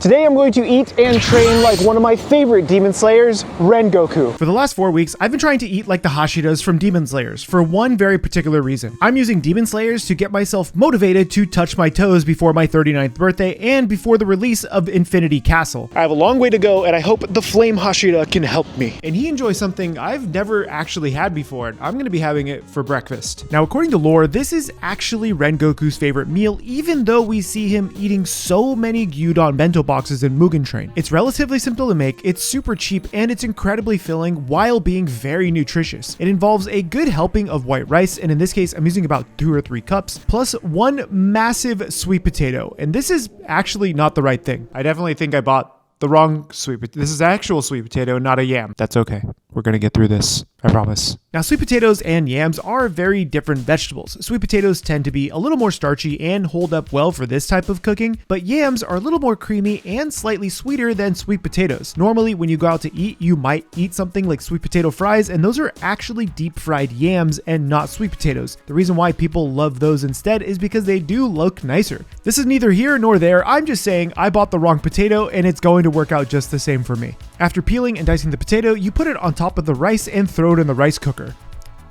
Today I'm going to eat and train like one of my favorite Demon Slayers, Rengoku. For the last 4 weeks, I've been trying to eat like the Hashiras from Demon Slayers for one very particular reason. I'm using Demon Slayers to get myself motivated to touch my toes before my 39th birthday and before the release of Infinity Castle. I have a long way to go and I hope the Flame Hashira can help me. And he enjoys something I've never actually had before. I'm going to be having it for breakfast. Now, according to lore, this is actually Rengoku's favorite meal, even though we see him eating so many gyudon bento boxes in Mugen Train. It's relatively simple to make, it's super cheap, and it's incredibly filling while being very nutritious. It involves a good helping of white rice, and in this case, I'm using about 2 or 3 cups, plus 1 massive sweet potato. And this is actually not the right thing. I definitely think I bought the wrong sweet potato. This is actual sweet potato, not a yam. That's okay. We're gonna get through this, I promise. Now, sweet potatoes and yams are very different vegetables. Sweet potatoes tend to be a little more starchy and hold up well for this type of cooking, but yams are a little more creamy and slightly sweeter than sweet potatoes. Normally, when you go out to eat, you might eat something like sweet potato fries, and those are actually deep fried yams and not sweet potatoes. The reason why people love those instead is because they do look nicer. This is neither here nor there. I'm just saying I bought the wrong potato and it's going to work out just the same for me. After peeling and dicing the potato, you put it on top of the rice and throw it in the rice cooker.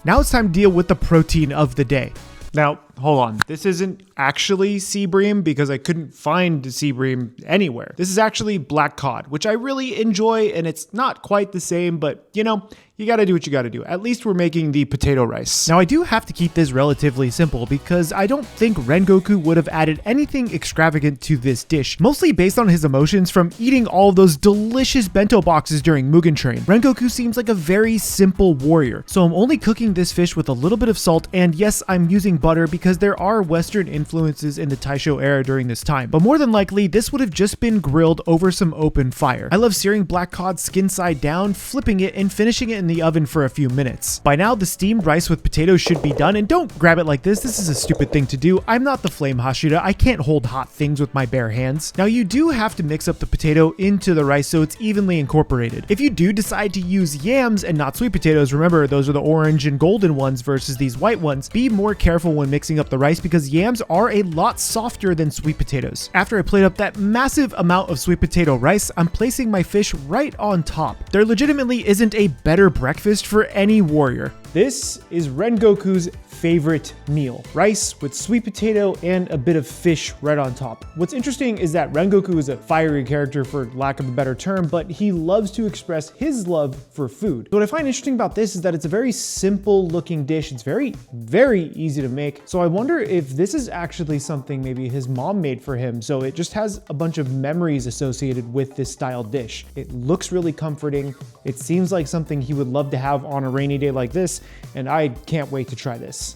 Now it's time to deal with the protein of the day. Now, hold on. This isn't actually sea bream because I couldn't find sea bream anywhere. This is actually black cod, which I really enjoy, and it's not quite the same, but you know, you gotta do what you gotta do. At least we're making the potato rice. Now, I do have to keep this relatively simple because I don't think Rengoku would have added anything extravagant to this dish, mostly based on his emotions from eating all of those delicious bento boxes during Mugen Train. Rengoku seems like a very simple warrior, so I'm only cooking this fish with a little bit of salt, and yes, I'm using butter because there are Western influences in the Taisho era during this time, but more than likely, this would have just been grilled over some open fire. I love searing black cod skin side down, flipping it, and finishing it in the oven for a few minutes. By now, the steamed rice with potatoes should be done, and don't grab it like this. This is a stupid thing to do. I'm not the Flame Hashira. I can't hold hot things with my bare hands. Now, you do have to mix up the potato into the rice so it's evenly incorporated. If you do decide to use yams and not sweet potatoes, remember those are the orange and golden ones versus these white ones, be more careful when mixing up the rice because yams are a lot softer than sweet potatoes. After I plate up that massive amount of sweet potato rice, I'm placing my fish right on top. There legitimately isn't a better breakfast for any warrior. This is Rengoku's favorite meal. Rice with sweet potato and a bit of fish right on top. What's interesting is that Rengoku is a fiery character for lack of a better term, but he loves to express his love for food. What I find interesting about this is that it's a very simple looking dish. It's very, very easy to make. So I wonder if this is actually something maybe his mom made for him. So it just has a bunch of memories associated with this style dish. It looks really comforting. It seems like something he would love to have on a rainy day like this, and I can't wait to try this.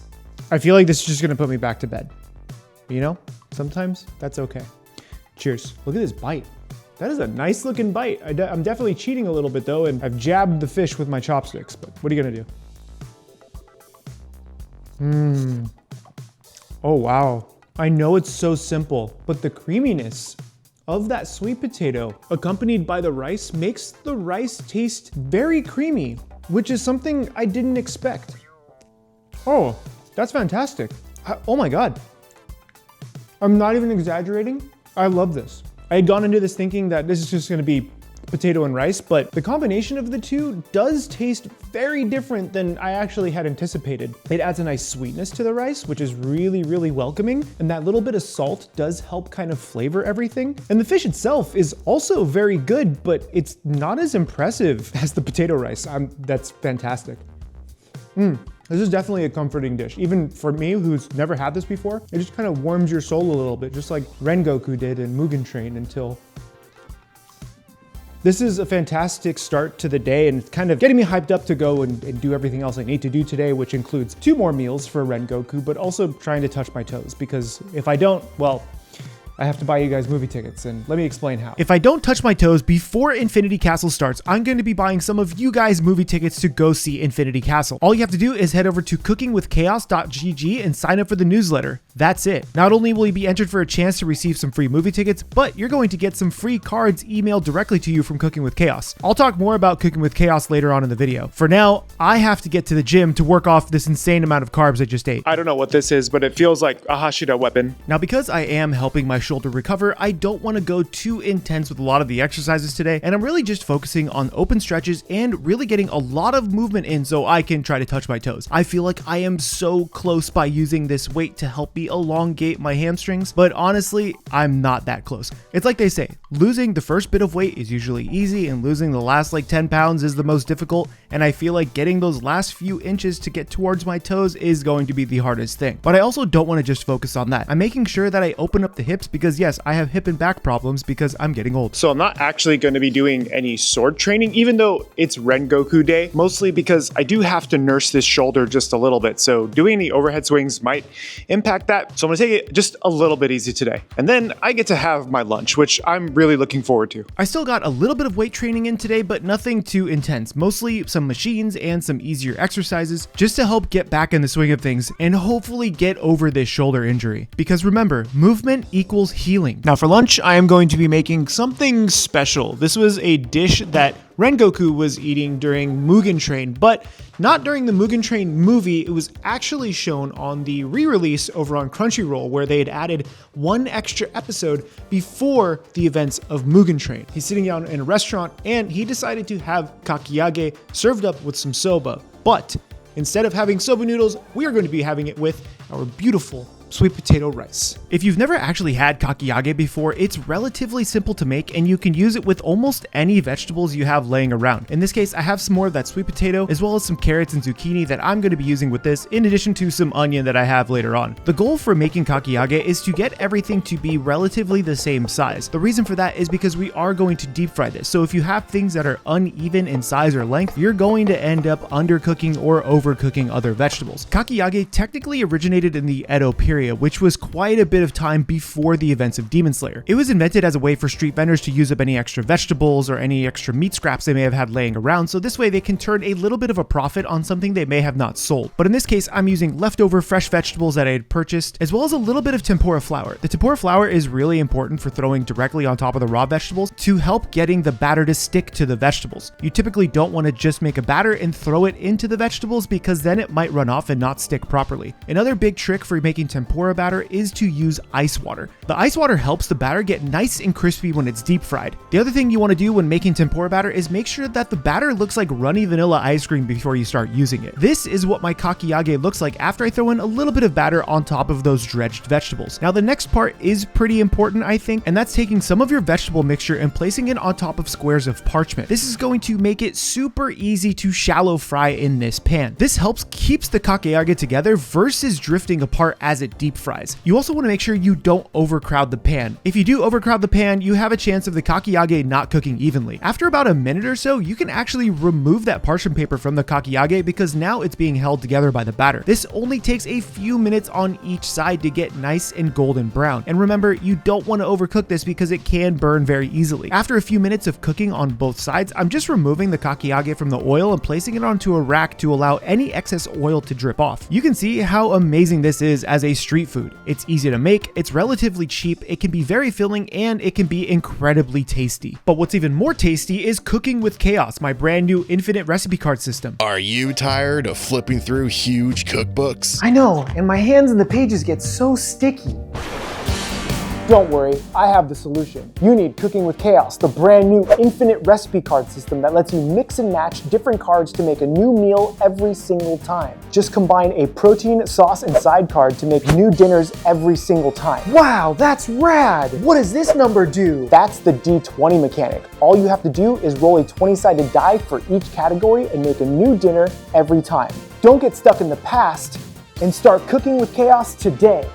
I feel like this is just gonna put me back to bed. You know, sometimes that's okay. Cheers. Look at this bite. That is a nice looking bite. I'm definitely cheating a little bit though, and I've jabbed the fish with my chopsticks, but what are you gonna do? Oh wow. I know it's so simple, but the creaminess of that sweet potato accompanied by the rice makes the rice taste very creamy, which is something I didn't expect. Oh, that's fantastic. Oh my God. I'm not even exaggerating. I love this. I had gone into this thinking that this is just gonna be potato and rice, but the combination of the two does taste very different than I actually had anticipated. It adds a nice sweetness to the rice, which is really, really welcoming. And that little bit of salt does help kind of flavor everything. And the fish itself is also very good, but it's not as impressive as the potato rice. That's fantastic. This is definitely a comforting dish. Even for me, who's never had this before, it just kind of warms your soul a little bit, just like Rengoku did in Mugen Train until... This is a fantastic start to the day and it's kind of getting me hyped up to go and do everything else I need to do today, which includes 2 more meals for Rengoku, but also trying to touch my toes because if I don't, well, I have to buy you guys movie tickets, and let me explain how. If I don't touch my toes before Infinity Castle starts, I'm going to be buying some of you guys movie tickets to go see Infinity Castle. All you have to do is head over to cookingwithchaos.gg and sign up for the newsletter. That's it. Not only will you be entered for a chance to receive some free movie tickets, but you're going to get some free cards emailed directly to you from Cooking with Chaos. I'll talk more about Cooking with Chaos later on in the video. For now, I have to get to the gym to work off this insane amount of carbs I just ate. I don't know what this is, but it feels like a Hashira weapon. Now, because I am helping my shoulder recover, I don't want to go too intense with a lot of the exercises today, and I'm really just focusing on open stretches and really getting a lot of movement in so I can try to touch my toes. I feel like I am so close by using this weight to help me elongate my hamstrings, but honestly, I'm not that close. It's like they say, losing the first bit of weight is usually easy, and losing the last like 10 pounds is the most difficult, and I feel like getting those last few inches to get towards my toes is going to be the hardest thing. But I also don't want to just focus on that. I'm making sure that I open up the hips because yes, I have hip and back problems because I'm getting old. So I'm not actually going to be doing any sword training, even though it's Rengoku day, mostly because I do have to nurse this shoulder just a little bit. So doing any overhead swings might impact that. So I'm going to take it just a little bit easy today. And then I get to have my lunch, which I'm really looking forward to. I still got a little bit of weight training in today, but nothing too intense. Mostly some machines and some easier exercises just to help get back in the swing of things and hopefully get over this shoulder injury. Because remember, movement equals healing. Now for lunch, I am going to be making something special. This was a dish that Rengoku was eating during Mugen Train, but not during the Mugen Train movie. It was actually shown on the re-release over on Crunchyroll, where they had added one extra episode before the events of Mugen Train. He's sitting down in a restaurant and he decided to have kakiyage served up with some soba. But instead of having soba noodles, we are going to be having it with our beautiful sweet potato rice. If you've never actually had kakiyage before, it's relatively simple to make and you can use it with almost any vegetables you have laying around. In this case, I have some more of that sweet potato as well as some carrots and zucchini that I'm going to be using with this, in addition to some onion that I have later on. The goal for making kakiyage is to get everything to be relatively the same size. The reason for that is because we are going to deep fry this. So if you have things that are uneven in size or length, you're going to end up undercooking or overcooking other vegetables. Kakiyage technically originated in the Edo period, which was quite a bit of time before the events of Demon Slayer. It was invented as a way for street vendors to use up any extra vegetables or any extra meat scraps they may have had laying around, so this way they can turn a little bit of a profit on something they may have not sold. But in this case, I'm using leftover fresh vegetables that I had purchased, as well as a little bit of tempura flour. The tempura flour is really important for throwing directly on top of the raw vegetables to help getting the batter to stick to the vegetables. You typically don't want to just make a batter and throw it into the vegetables because then it might run off and not stick properly. Another big trick for making tempura batter is to use ice water. The ice water helps the batter get nice and crispy when it's deep fried. The other thing you want to do when making tempura batter is make sure that the batter looks like runny vanilla ice cream before you start using it. This is what my kakiyage looks like after I throw in a little bit of batter on top of those dredged vegetables. Now the next part is pretty important, I think, and that's taking some of your vegetable mixture and placing it on top of squares of parchment. This is going to make it super easy to shallow fry in this pan. This helps keeps the kakiyage together versus drifting apart as it deep fries. You also want to make sure you don't overcrowd the pan. If you do overcrowd the pan, you have a chance of the kakiyage not cooking evenly. After about a minute or so, you can actually remove that parchment paper from the kakiyage because now it's being held together by the batter. This only takes a few minutes on each side to get nice and golden brown. And remember, you don't want to overcook this because it can burn very easily. After a few minutes of cooking on both sides, I'm just removing the kakiyage from the oil and placing it onto a rack to allow any excess oil to drip off. You can see how amazing this is as a street food. It's easy to make, it's relatively cheap, it can be very filling, and it can be incredibly tasty. But what's even more tasty is Cooking with Chaos, my brand new infinite recipe card system. Are you tired of flipping through huge cookbooks? I know, and my hands in the pages get so sticky. Don't worry, I have the solution. You need Cooking with Chaos, the brand new infinite recipe card system that lets you mix and match different cards to make a new meal every single time. Just combine a protein, sauce, and side card to make new dinners every single time. Wow, that's rad! What does this number do? That's the D20 mechanic. All you have to do is roll a 20-sided die for each category and make a new dinner every time. Don't get stuck in the past and start Cooking with Chaos today.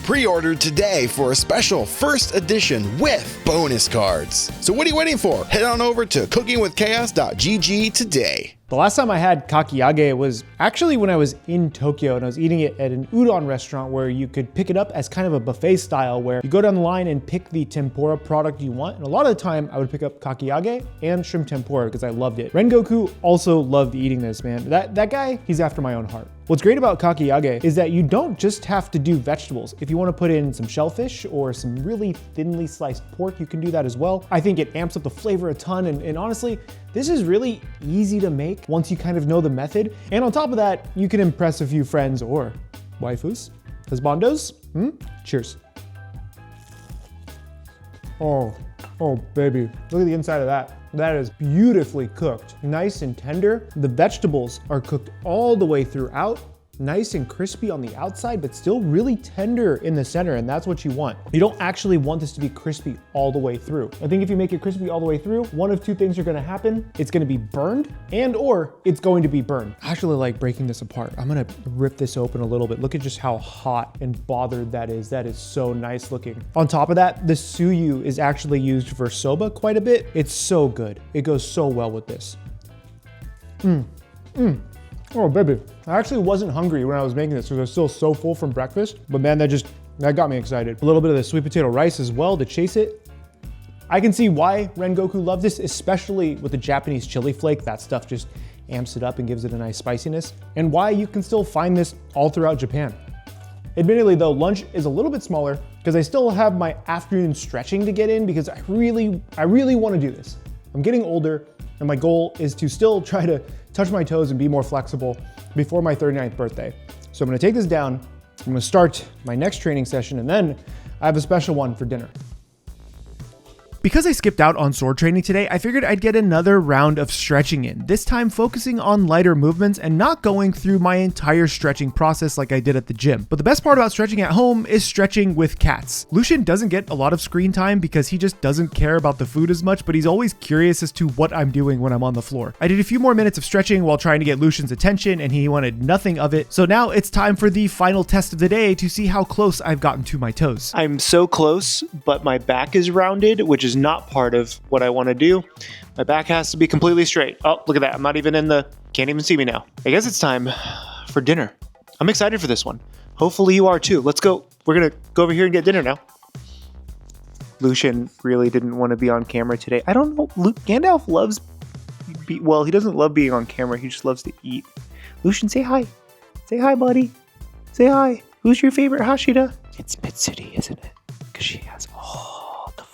Pre-order today for a special first edition with bonus cards. So what are you waiting for? Head on over to cookingwithchaos.gg today. The last time I had kakiyage was actually when I was in Tokyo and I was eating it at an udon restaurant where you could pick it up as kind of a buffet style where you go down the line and pick the tempura product you want. And a lot of the time I would pick up kakiyage and shrimp tempura because I loved it. Rengoku also loved eating this, man. That guy, he's after my own heart. What's great about kakiyage is that you don't just have to do vegetables. If you want to put in some shellfish or some really thinly sliced pork, you can do that as well. I think it amps up the flavor a ton, and honestly, this is really easy to make once you kind of know the method. And on top of that, you can impress a few friends or waifus, husbandos. Cheers. Oh baby, look at the inside of that. That is beautifully cooked, nice and tender. The vegetables are cooked all the way throughout, nice and crispy on the outside, but still really tender in the center, and that's what you want. You don't actually want this to be crispy all the way through. I think if you make it crispy all the way through, one of two things are gonna happen. It's gonna be burned or it's going to be burned. I actually like breaking this apart. I'm gonna rip this open a little bit. Look at just how hot and bothered that is. That is so nice looking. On top of that, the suyu is actually used for soba quite a bit. It's so good. It goes so well with this. Oh baby, I actually wasn't hungry when I was making this because I was still so full from breakfast, but man, that got me excited. A little bit of the sweet potato rice as well to chase it. I can see why Rengoku loved this, especially with the Japanese chili flake. That stuff just amps it up and gives it a nice spiciness, and why you can still find this all throughout Japan. Admittedly though, lunch is a little bit smaller because I still have my afternoon stretching to get in because I really want to do this. I'm getting older and my goal is to still try to touch my toes and be more flexible before my 39th birthday. So I'm gonna take this down, I'm gonna start my next training session, and then I have a special one for dinner. Because I skipped out on sword training today, I figured I'd get another round of stretching in, this time focusing on lighter movements and not going through my entire stretching process like I did at the gym. But the best part about stretching at home is stretching with cats. Lucian doesn't get a lot of screen time because he just doesn't care about the food as much, but he's always curious as to what I'm doing when I'm on the floor. I did a few more minutes of stretching while trying to get Lucian's attention, and he wanted nothing of it. So now it's time for the final test of the day to see how close I've gotten to my toes. I'm so close, but my back is rounded, which is not part of what I want to do. My back has to be completely straight. Oh, look at that. I'm not even can't even see me now. I guess it's time for dinner. I'm excited for this one. Hopefully you are too. Let's go. We're going to go over here and get dinner now. Lucian really didn't want to be on camera today. I don't know. Gandalf loves, well, he doesn't love being on camera. He just loves to eat. Lucian, say hi. Say hi, buddy. Say hi. Who's your favorite Hashira? It's Mid-City, isn't it? Because she has all the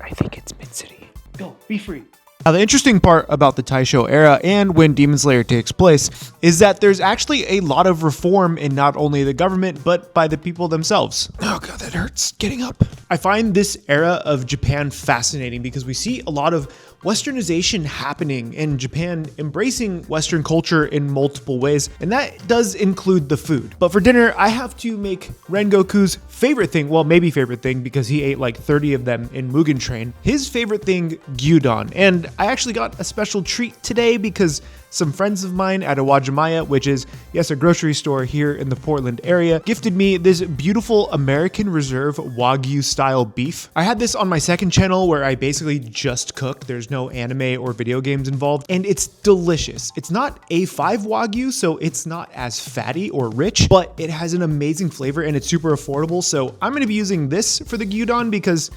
I think it's Mid-City. Go, be free. Now, the interesting part about the Taisho era and when Demon Slayer takes place is that there's actually a lot of reform in not only the government, but by the people themselves. Oh God, that hurts getting up. I find this era of Japan fascinating because we see a lot of Westernization happening in Japan, embracing Western culture in multiple ways, and that does include the food. But for dinner, I have to make Rengoku's favorite thing, well, maybe favorite thing because he ate like 30 of them in Mugen Train, his favorite thing, gyudon. And I actually got a special treat today because some friends of mine at Awajimaya, which is, yes, a grocery store here in the Portland area, gifted me this beautiful American Reserve Wagyu style beef. I had this on my second channel where I basically just cook. There's no anime or video games involved, and it's delicious. It's not A5 Wagyu, so it's not as fatty or rich, but it has an amazing flavor and it's super affordable. So I'm gonna be using this for the gyudon because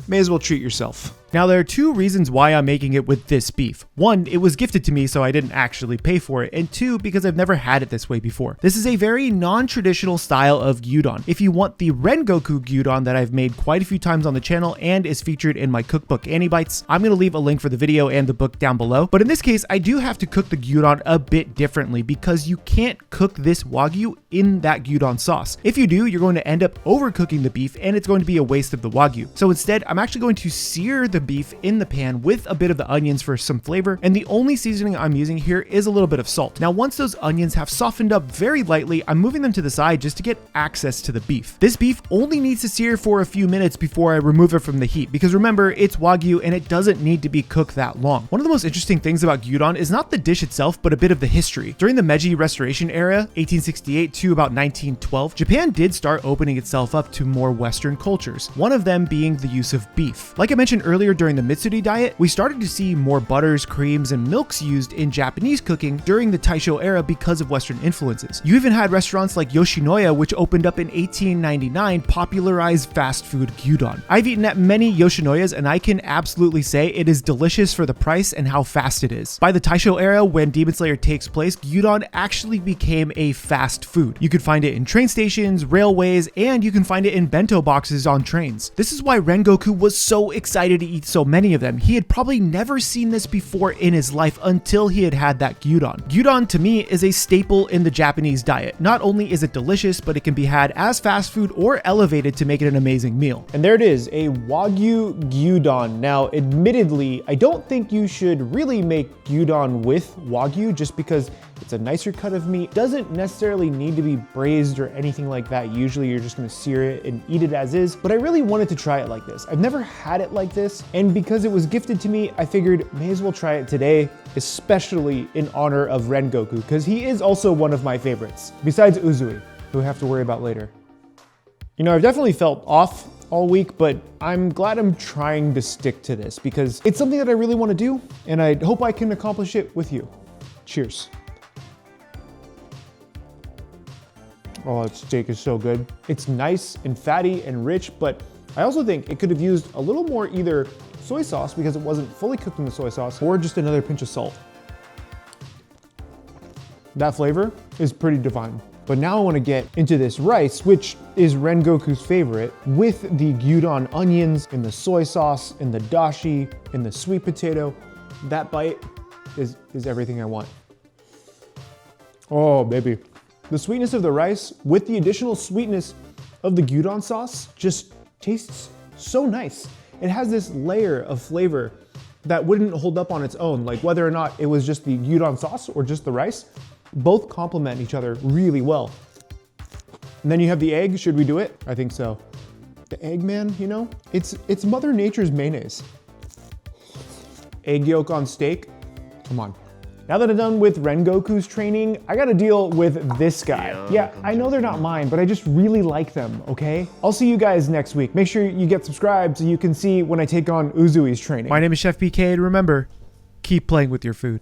may as well treat yourself. Now, there are two reasons why I'm making it with this beef. One, it was gifted to me, so I didn't actually pay for it. And two, because I've never had it this way before. This is a very non-traditional style of gyudon. If you want the Rengoku gyudon that I've made quite a few times on the channel and is featured in my cookbook Annie Bites, I'm going to leave a link for the video and the book down below. But in this case, I do have to cook the gyudon a bit differently because you can't cook this Wagyu in that gyudon sauce. If you do, you're going to end up overcooking the beef and it's going to be a waste of the Wagyu. So instead, I'm actually going to sear the beef in the pan with a bit of the onions for some flavor, and the only seasoning I'm using here is a little bit of salt. Now, once those onions have softened up very lightly, I'm moving them to the side just to get access to the beef. This beef only needs to sear for a few minutes before I remove it from the heat, because remember, it's Wagyu and it doesn't need to be cooked that long. One of the most interesting things about gyudon is not the dish itself, but a bit of the history. During the Meiji Restoration era, 1868 to about 1912, Japan did start opening itself up to more Western cultures, one of them being the use of beef. Like I mentioned earlier, earlier during the Mitsuri diet, we started to see more butters, creams, and milks used in Japanese cooking during the Taisho era because of Western influences. You even had restaurants like Yoshinoya, which opened up in 1899, popularized fast food gyudon. I've eaten at many Yoshinoyas and I can absolutely say it is delicious for the price and how fast it is. By the Taisho era, when Demon Slayer takes place, gyudon actually became a fast food. You could find it in train stations, railways, and you can find it in bento boxes on trains. This is why Rengoku was so excited to eat so many of them. He had probably never seen this before in his life until he had had that gyudon. Gyudon to me is a staple in the Japanese diet. Not only is it delicious, but it can be had as fast food or elevated to make it an amazing meal. And there it is, a Wagyu gyudon. Now, admittedly, I don't think you should really make gyudon with Wagyu just because it's a nicer cut of meat. Doesn't necessarily need to be braised or anything like that. Usually you're just gonna sear it and eat it as is, but I really wanted to try it like this. I've never had it like this, and because it was gifted to me, I figured may as well try it today, especially in honor of Rengoku, because he is also one of my favorites, besides Uzui, who I have to worry about later. You know, I've definitely felt off all week, but I'm glad I'm trying to stick to this because it's something that I really want to do, and I hope I can accomplish it with you. Cheers. Oh, that steak is so good. It's nice and fatty and rich, but I also think it could have used a little more either soy sauce because it wasn't fully cooked in the soy sauce, or just another pinch of salt. That flavor is pretty divine. But now I want to get into this rice, which is Rengoku's favorite, with the gyudon onions and the soy sauce and the dashi and the sweet potato. That bite is everything I want. Oh, baby. The sweetness of the rice with the additional sweetness of the gyudon sauce just tastes so nice. It has this layer of flavor that wouldn't hold up on its own, like whether or not it was just the gyudon sauce or just the rice. Both complement each other really well. And then you have the egg. Should we do it? I think so. The egg, man, you know, it's Mother Nature's mayonnaise. Egg yolk on steak. Come on. Now that I'm done with Rengoku's training, I gotta deal with this guy. Yeah, I know they're not mine, but I just really like them, okay? I'll see you guys next week. Make sure you get subscribed so you can see when I take on Uzui's training. My name is Chef PK, and remember, keep playing with your food.